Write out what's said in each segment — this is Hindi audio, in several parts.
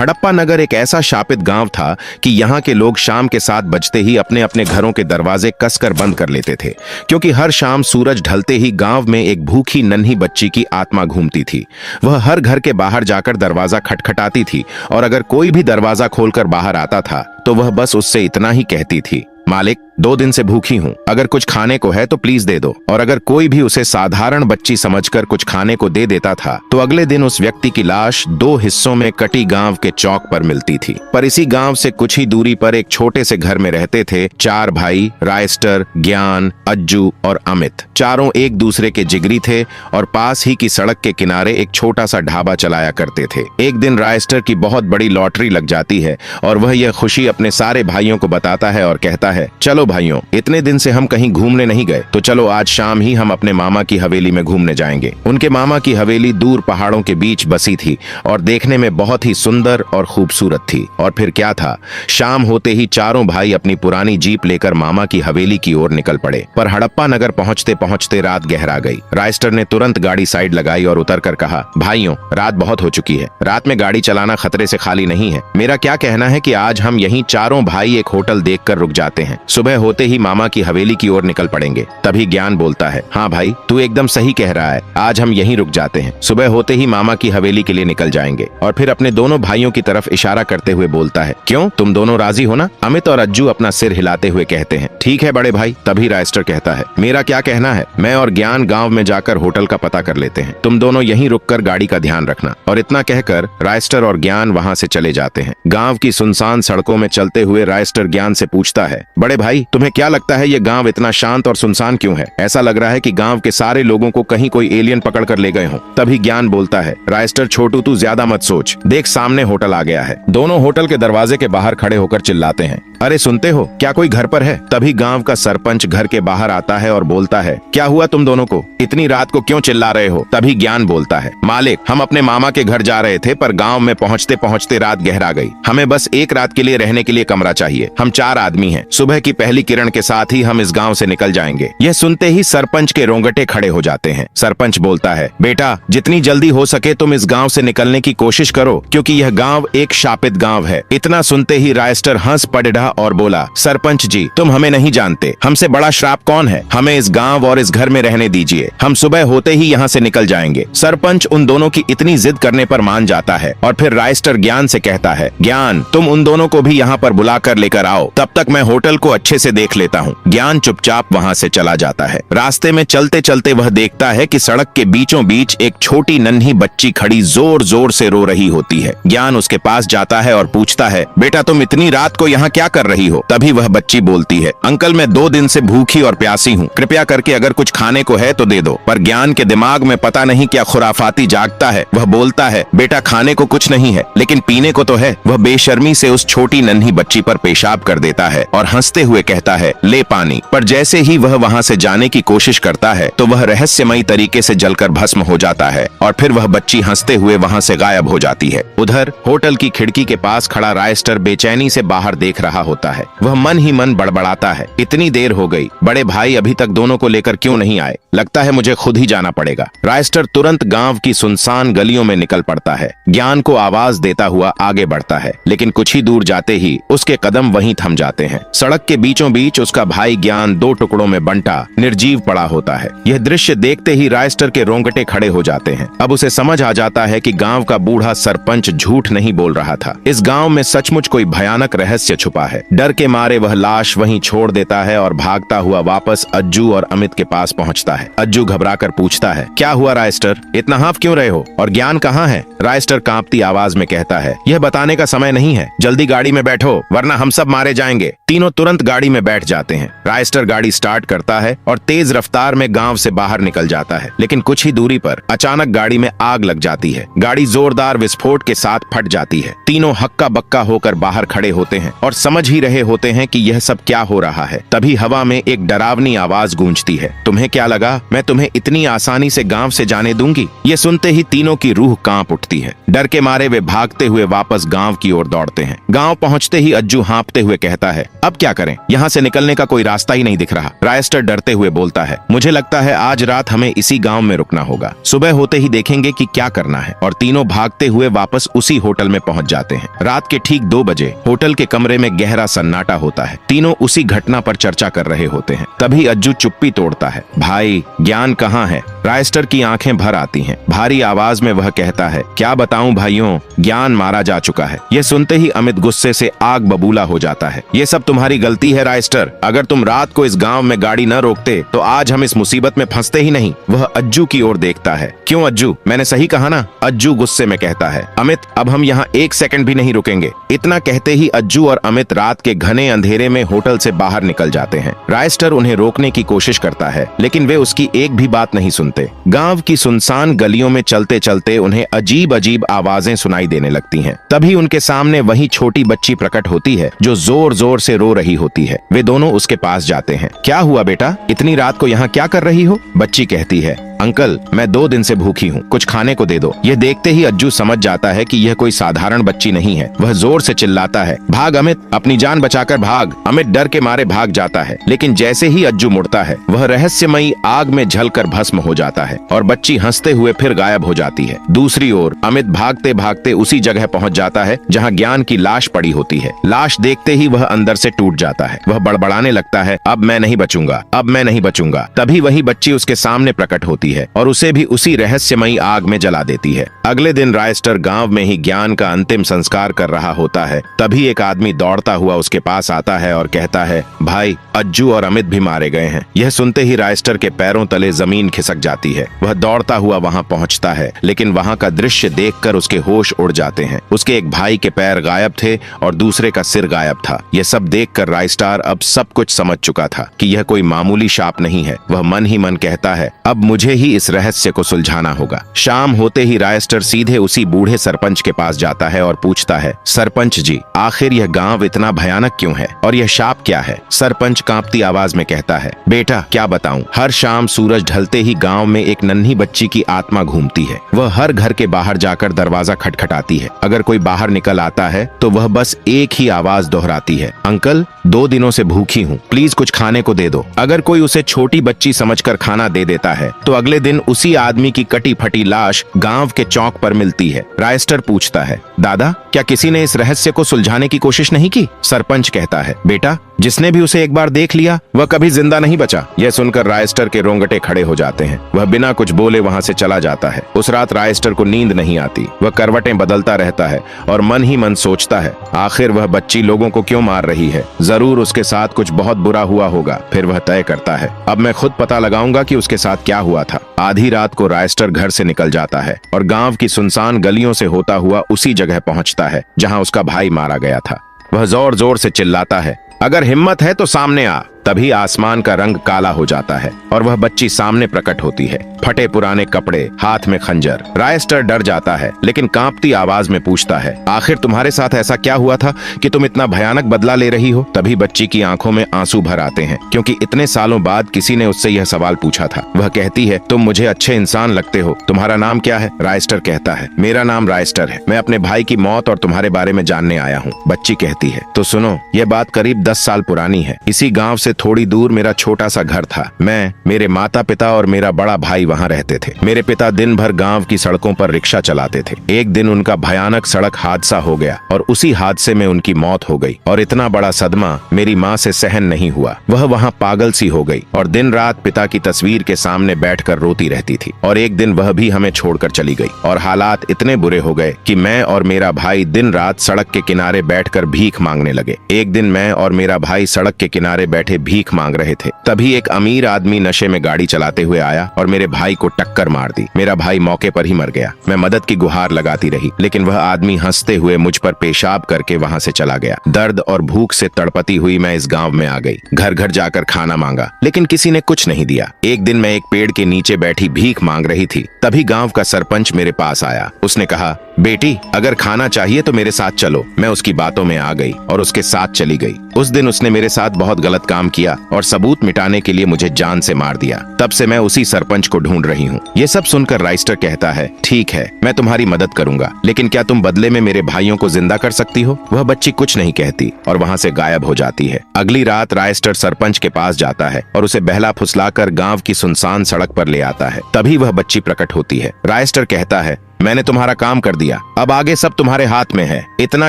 हड़प्पा नगर एक ऐसा शापित गांव था कि यहाँ के लोग शाम के 7 बजते ही अपने अपने घरों के दरवाजे कसकर बंद कर लेते थे, क्योंकि हर शाम सूरज ढलते ही गांव में एक भूखी नन्ही बच्ची की आत्मा घूमती थी। वह हर घर के बाहर जाकर दरवाजा खटखटाती थी और अगर कोई भी दरवाजा खोलकर बाहर आता था तो वह बस उससे इतना ही कहती थी, मालिक 2 दिन से भूखी हूँ, अगर कुछ खाने को है तो प्लीज दे दो। और अगर कोई भी उसे साधारण बच्ची समझकर कुछ खाने को दे देता था तो अगले दिन उस व्यक्ति की लाश 2 हिस्सों में कटी गांव के चौक पर मिलती थी। पर इसी गांव से कुछ ही दूरी पर एक छोटे से घर में रहते थे 4 भाई, रायस्टर, ज्ञान, अज्जू और अमित। चारों एक दूसरे के जिगरी थे और पास ही की सड़क के किनारे एक छोटा सा ढाबा चलाया करते थे। एक दिन रायस्टर की बहुत बड़ी लॉटरी लग जाती है और वह यह खुशी अपने सारे भाइयों को बताता है और कहता है, चलो भाइयों, इतने दिन से हम कहीं घूमने नहीं गए, तो चलो आज शाम ही हम अपने मामा की हवेली में घूमने जाएंगे। उनके मामा की हवेली दूर पहाड़ों के बीच बसी थी और देखने में बहुत ही सुंदर और खूबसूरत थी। और फिर क्या था, शाम होते ही चारों भाई अपनी पुरानी जीप लेकर मामा की हवेली की ओर निकल पड़े। पर हड़प्पा नगर पहुंचते पहुंचते रात गहरा गई। रायस्टर ने तुरंत गाड़ी साइड लगाई और उतरकर कहा, भाइयों, रात बहुत हो चुकी है, रात में गाड़ी चलाना खतरे से खाली नहीं है। मेरा क्या कहना है कि आज हम यहीं चारों भाई एक होटल देखकर रुक जाते हैं, सुबह होते ही मामा की हवेली की ओर निकल पड़ेंगे। तभी ज्ञान बोलता है, हाँ भाई, तू एकदम सही कह रहा है, आज हम यहीं रुक जाते हैं, सुबह होते ही मामा की हवेली के लिए निकल जाएंगे। और फिर अपने दोनों भाइयों की तरफ इशारा करते हुए बोलता है, क्यों, तुम दोनों राजी हो ना? अमित और अज्जू अपना सिर हिलाते हुए कहते हैं, ठीक है बड़े भाई। तभी रायस्टर कहता है, मेरा क्या कहना है, मैं और ज्ञान गांव में जाकर होटल का पता कर लेते हैं, तुम दोनों यहीं रुककर गाड़ी का ध्यान रखना। और इतना कहकर रायस्टर और ज्ञान वहां से चले जाते हैं। गांव की सुनसान सड़कों में चलते हुए रायस्टर ज्ञान से पूछता है, बड़े भाई, तुम्हें क्या लगता है ये गांव इतना शांत और सुनसान क्यों है? ऐसा लग रहा है कि गांव के सारे लोगों को कहीं कोई एलियन पकड़ कर ले गए हों। तभी ज्ञान बोलता है, रायस्टर छोटू, तू ज्यादा मत सोच, देख सामने होटल आ गया है। दोनों होटल के दरवाजे के बाहर खड़े होकर चिल्लाते हैं, अरे सुनते हो, क्या कोई घर पर है? तभी गांव का सरपंच घर के बाहर आता है और बोलता है, क्या हुआ तुम दोनों को, इतनी रात को क्यों चिल्ला रहे हो? तभी ज्ञान बोलता है, मालिक, हम अपने मामा के घर जा रहे थे, पर गांव में पहुंचते पहुंचते रात गहरा गई, हमें बस एक रात के लिए रहने के लिए कमरा चाहिए। हम 4 आदमी हैं, सुबह की पहली किरण के साथ ही हम इस गांव से निकल जाएंगे। यह सुनते ही सरपंच के रोंगटे खड़े हो जाते हैं। सरपंच बोलता है, बेटा, जितनी जल्दी हो सके तुम इस गांव से निकलने की कोशिश करो, क्योंकि यह गांव एक शापित गांव है। इतना सुनते ही रायस्टर हंस पड़ा और बोला, सरपंच जी, तुम हमें नहीं जानते, हमसे बड़ा श्राप कौन है? हमें इस गांव और इस घर में रहने दीजिए, हम सुबह होते ही यहाँ से निकल जाएंगे। सरपंच उन दोनों की इतनी जिद करने पर मान जाता है और फिर रायस्टर ज्ञान से कहता है, ज्ञान, तुम उन दोनों को भी यहाँ पर बुला कर लेकर आओ, तब तक मैं होटल को अच्छे से देख लेता हूँ। ज्ञान चुपचाप वहाँ से चला जाता है। रास्ते में चलते चलते वह देखता है कि सड़क के बीचों बीच एक छोटी नन्ही बच्ची खड़ी जोर जोर से रो रही होती है। ज्ञान उसके पास जाता है और पूछता है, बेटा, तुम इतनी रात को यहाँ क्या कर रही हो? तभी वह बच्ची बोलती है, अंकल, मैं 2 दिन से भूखी और प्यासी हूँ, कृपया करके अगर कुछ खाने को है तो दे दो। पर ज्ञान के दिमाग में पता नहीं क्या खुराफाती जागता है। वह बोलता है, बेटा, खाने को कुछ नहीं है, लेकिन पीने को तो है। वह बेशर्मी से उस छोटी नन्ही बच्ची पर पेशाब कर देता है और हंसते हुए कहता है, ले पानी। पर जैसे ही वह वहाँ से जाने की कोशिश करता है तो वह रहस्यमयी तरीके से जलकर भस्म हो जाता है और फिर वह बच्ची हंसते हुए वहाँ से गायब हो जाती है। उधर होटल की खिड़की के पास खड़ा रायस्टर बेचैनी से बाहर देख रहा होता है। वह मन ही मन बड़बड़ाता है, इतनी देर हो गई, बड़े भाई अभी तक दोनों को लेकर क्यों नहीं आए? लगता है मुझे खुद ही जाना पड़ेगा। रायस्टर तुरंत गांव की सुनसान गलियों में निकल पड़ता है। ज्ञान को आवाज देता हुआ आगे बढ़ता है, लेकिन कुछ ही दूर जाते ही उसके कदम वहीं थम जाते हैं। सड़क के बीचों बीच उसका भाई ज्ञान 2 टुकड़ों में बंटा निर्जीव पड़ा होता है। यह दृश्य देखते ही रायस्टर के रोंगटे खड़े हो जाते हैं। अब उसे समझ आ जाता है कि गांव का बूढ़ा सरपंच झूठ नहीं बोल रहा था। इस गांव में सचमुच कोई भयानक रहस्य छुपा है। डर के मारे वह लाश वहीं छोड़ देता है और भागता हुआ वापस अज्जू और अमित के पास पहुंचता है। अज्जू घबराकर पूछता है, क्या हुआ रायस्टर, इतना हाफ क्यों रहे हो? और ज्ञान कहाँ है? रायस्टर कांपती आवाज में कहता है, यह बताने का समय नहीं है, जल्दी गाड़ी में बैठो वरना हम सब मारे जाएंगे। तीनों तुरंत गाड़ी में बैठ जाते हैं। रायस्टर गाड़ी स्टार्ट करता है और तेज रफ्तार में गांव से बाहर निकल जाता है, लेकिन कुछ ही दूरी पर अचानक गाड़ी में आग लग जाती है। गाड़ी जोरदार विस्फोट के साथ फट जाती है। तीनों हक्का बक्का होकर बाहर खड़े होते हैं और समझ ही रहे होते हैं कि यह सब क्या हो रहा है। तभी हवा में एक डरावनी आवाज गूंजती है, तुम्हें क्या लगा मैं तुम्हें इतनी आसानी से गांव से जाने दूंगी? ये सुनते ही तीनों की रूह कांप उठती है। डर के मारे वे भागते हुए वापस गांव की ओर दौड़ते हैं। गांव पहुंचते ही अज्जू हाँफते हुए कहता है, अब क्या करें, यहाँ से निकलने का कोई रास्ता ही नहीं दिख रहा। रायस्टर डरते हुए बोलता है, मुझे लगता है आज रात हमें इसी गांव में रुकना होगा, सुबह होते ही देखेंगे कि क्या करना है। और तीनों भागते हुए वापस उसी होटल में पहुंच जाते हैं। रात के ठीक 2 बजे होटल के कमरे में गहरा सन्नाटा होता है। तीनों उसी घटना पर चर्चा कर रहे होते हैं। तभी अज्जू चुप्पी तोड़ता है, भाई ज्ञान कहाँ है? रायस्टर की आंखें भर आती हैं। भारी आवाज में वह कहता है, क्या बताऊं भाइयों, ज्ञान मारा जा चुका है। यह सुनते ही अमित गुस्से से आग बबूला हो जाता है। ये सब तुम्हारी गलती है रायस्टर, अगर तुम रात को इस गांव में गाड़ी न रोकते तो आज हम इस मुसीबत में फंसते ही नहीं। वह अज्जू की ओर देखता है, क्यों अज्जू, मैंने सही कहा ना? अज्जू गुस्से में कहता है, अमित अब हम यहाँ 1 सेकंड भी नहीं रुकेंगे। इतना कहते ही अज्जू और अमित रात के घने अंधेरे में होटल से बाहर निकल जाते हैं। रायस्टर उन्हें रोकने की कोशिश करता है, लेकिन वे उसकी एक भी बात नहीं सुनते। गांव की सुनसान गलियों में चलते चलते उन्हें अजीब अजीब आवाजें सुनाई देने लगती हैं। तभी उनके सामने वही छोटी बच्ची प्रकट होती है जो जोर जोर से रो रही होती है। वे दोनों उसके पास जाते हैं। क्या हुआ बेटा, इतनी रात को यहाँ क्या कर रही हो? बच्ची कहती है, अंकल मैं 2 दिन से भूखी हूँ, कुछ खाने को दे दो। यह देखते ही अज्जू समझ जाता है कि यह कोई साधारण बच्ची नहीं है। वह जोर से चिल्लाता है, भाग अमित, अपनी जान बचाकर भाग। अमित डर के मारे भाग जाता है, लेकिन जैसे ही अज्जू मुड़ता है वह रहस्यमयी आग में जलकर भस्म हो जाता है और बच्ची हंसते हुए फिर गायब हो जाती है। दूसरी ओर अमित भागते भागते उसी जगह पहुंच जाता है जहां ज्ञान की लाश पड़ी होती है। लाश देखते ही वह अंदर से टूट जाता है। वह बड़बड़ाने लगता है, अब मैं नहीं बचूंगा, अब मैं नहीं बचूंगा। तभी वही बच्ची उसके सामने प्रकट होती है और उसे भी उसी रहस्यमयी आग में जला देती है। अगले दिन रायस्टर गांव में ही ज्ञान का अंतिम संस्कार कर रहा होता है। तभी एक आदमी दौड़ता हुआ उसके पास आता है और कहता है, भाई अज्जू और अमित भी मारे गए हैं। यह सुनते ही रायस्टर के पैरों तले जमीन खिसक जाती है। वह दौड़ता हुआ वहां पहुंचता है, लेकिन वहां का दृश्य देखकर उसके होश उड़ जाते हैं। उसके एक भाई के पैर गायब थे और दूसरे का सिर गायब था। यह सब देखकर रायस्टर अब सब कुछ समझ चुका था कि यह कोई मामूली शाप नहीं है। वह मन ही मन कहता है, अब मुझे ही इस रहस्य को सुलझाना होगा। शाम होते ही रायस्टर सीधे उसी बूढ़े सरपंच के पास जाता है और पूछता है, सरपंच जी आखिर यह गांव इतना भयानक क्यों है और यह शाप क्या है? सरपंच कांपती आवाज में कहता है, बेटा क्या बताऊं, हर शाम सूरज ढलते ही गांव में एक नन्ही बच्ची की आत्मा घूमती है। वह हर घर के बाहर जाकर दरवाजा खटखटाती है। अगर कोई बाहर निकल आता है तो वह बस एक ही आवाज दोहराती है, अंकल 2 दिनों से भूखी हूँ, प्लीज कुछ खाने को दे दो। अगर कोई उसे छोटी बच्ची समझकर खाना दे देता है तो अगले दिन उसी आदमी की कटी फटी लाश गांव के चौक पर मिलती है। रायस्टर पूछता है, दादा क्या किसी ने इस रहस्य को सुलझाने की कोशिश नहीं की? सरपंच कहता है, बेटा जिसने भी उसे एक बार देख लिया वह कभी जिंदा नहीं बचा। यह सुनकर रायस्टर के रोंगटे खड़े हो जाते हैं। वह बिना कुछ बोले वहां से चला जाता है। उस रात रायस्टर को नींद नहीं आती। वह करवटें बदलता रहता है और मन ही मन सोचता है, आखिर वह बच्ची लोगों को क्यों मार रही है? जरूर उसके साथ कुछ बहुत बुरा हुआ होगा। फिर वह तय करता है, अब मैं खुद पता लगाऊंगा कि उसके साथ क्या हुआ था। आधी रात को रायस्टर घर से निकल जाता है और गांव की सुनसान गलियों से होता हुआ उसी जगह पहुंचता है जहां उसका भाई मारा गया था। वह जोर जोर से चिल्लाता है, अगर हिम्मत है तो सामने आ। तभी आसमान का रंग काला हो जाता है और वह बच्ची सामने प्रकट होती है, फटे पुराने कपड़े, हाथ में खंजर। रायस्टर डर जाता है लेकिन कांपती आवाज में पूछता है, आखिर तुम्हारे साथ ऐसा क्या हुआ था कि तुम इतना भयानक बदला ले रही हो? तभी बच्ची की आंखों में आंसू भर आते हैं क्योंकि इतने सालों बाद किसी ने उससे यह सवाल पूछा था। वह कहती है, तुम मुझे अच्छे इंसान लगते हो, तुम्हारा नाम क्या है? रायस्टर कहता है, मेरा नाम रायस्टर है, मैं अपने भाई की मौत और तुम्हारे बारे में जानने आया हूँ। बच्ची कहती है, तो सुनो, यह बात करीब 10 साल पुरानी है। इसी गाँव से थोड़ी दूर मेरा छोटा सा घर था। मैं, मेरे माता पिता और मेरा बड़ा भाई वहाँ रहते थे। मेरे पिता दिन भर गांव की सड़कों पर रिक्शा चलाते थे। एक दिन उनका भयानक सड़क हादसा हो गया और उसी हादसे में उनकी मौत हो गई और इतना बड़ा सदमा मेरी माँ से सहन नहीं हुआ। वह वहाँ पागल सी हो गई और दिन रात पिता की तस्वीर के सामने बैठकर रोती रहती थी। और एक दिन वह भी हमें छोड़कर चली गई और हालात इतने बुरे हो गए कि मैं और मेरा भाई दिन रात सड़क के किनारे बैठकर भीख मांगने लगे। एक दिन मैं और मेरा भाई सड़क के किनारे बैठे भीख मांग रहे थे। तभी एक अमीर आदमी नशे में गाड़ी चलाते हुए आया और मेरे भाई को टक्कर मार दी। मेरा भाई मौके पर ही मर गया। मैं मदद की गुहार लगाती रही लेकिन वह आदमी हंसते हुए मुझ पर पेशाब करके वहां से चला गया। दर्द और भूख से तड़पती हुई मैं इस गांव में आ गई। घर घर जाकर खाना मांगा लेकिन किसी ने कुछ नहीं दिया। एक दिन मैं एक पेड़ के नीचे बैठी भीख मांग रही थी। तभी गांव का सरपंच मेरे पास आया। उसने कहा, बेटी अगर खाना चाहिए तो मेरे साथ चलो। मैं उसकी बातों में आ गई और उसके साथ चली गई। उस दिन उसने मेरे साथ बहुत गलत काम किया और सबूत मिटाने के लिए मुझे जान से मार दिया। तब से मैं उसी सरपंच को ढूंढ रही हूँ। ये सब सुनकर राइस्टर कहता है, ठीक है, मैं तुम्हारी मदद करूंगा, लेकिन क्या तुम बदले में मेरे भाइयों को जिंदा कर सकती हो? वह बच्ची कुछ नहीं कहती और वहाँ से गायब हो जाती है। अगली रात राइस्टर सरपंच के पास जाता है और उसे बहला फुसलाकर गांव की सुनसान सड़क पर ले आता है। तभी वह बच्ची प्रकट होती है। राइस्टर कहता है, मैंने तुम्हारा काम कर दिया, अब आगे सब तुम्हारे हाथ में है। इतना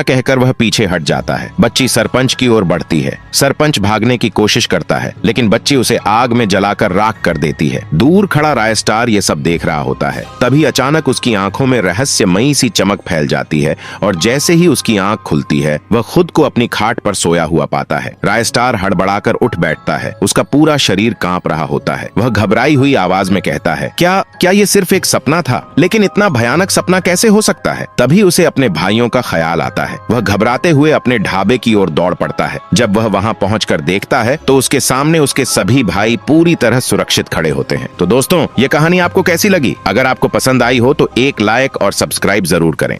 कहकर वह पीछे हट जाता है। बच्ची सरपंच की ओर बढ़ती है। सरपंच भागने की कोशिश करता है, लेकिन बच्ची उसे आग में जलाकर राख कर देती है। दूर खड़ा रायस्टार ये सब देख रहा होता है। तभी अचानक उसकी आंखों में रहस्यमयी सी चमक फैल जाती है और जैसे ही उसकी आंख खुलती है, वह खुद को अपनी खाट पर सोया हुआ पाता है। रायस्टार हड़बड़ाकर उठ बैठता है। उसका पूरा शरीर कांप रहा होता है। वह घबराई हुई आवाज में कहता है, क्या ये सिर्फ एक सपना था? लेकिन इतना भयानक सपना कैसे हो सकता है? तभी उसे अपने भाइयों का ख्याल आता है। वह घबराते हुए अपने ढाबे की ओर दौड़ पड़ता है। जब वह वहां पहुंचकर देखता है तो उसके सामने उसके सभी भाई पूरी तरह सुरक्षित खड़े होते हैं। तो दोस्तों, ये कहानी आपको कैसी लगी? अगर आपको पसंद आई हो तो एक लाइक और सब्सक्राइब जरूर करें।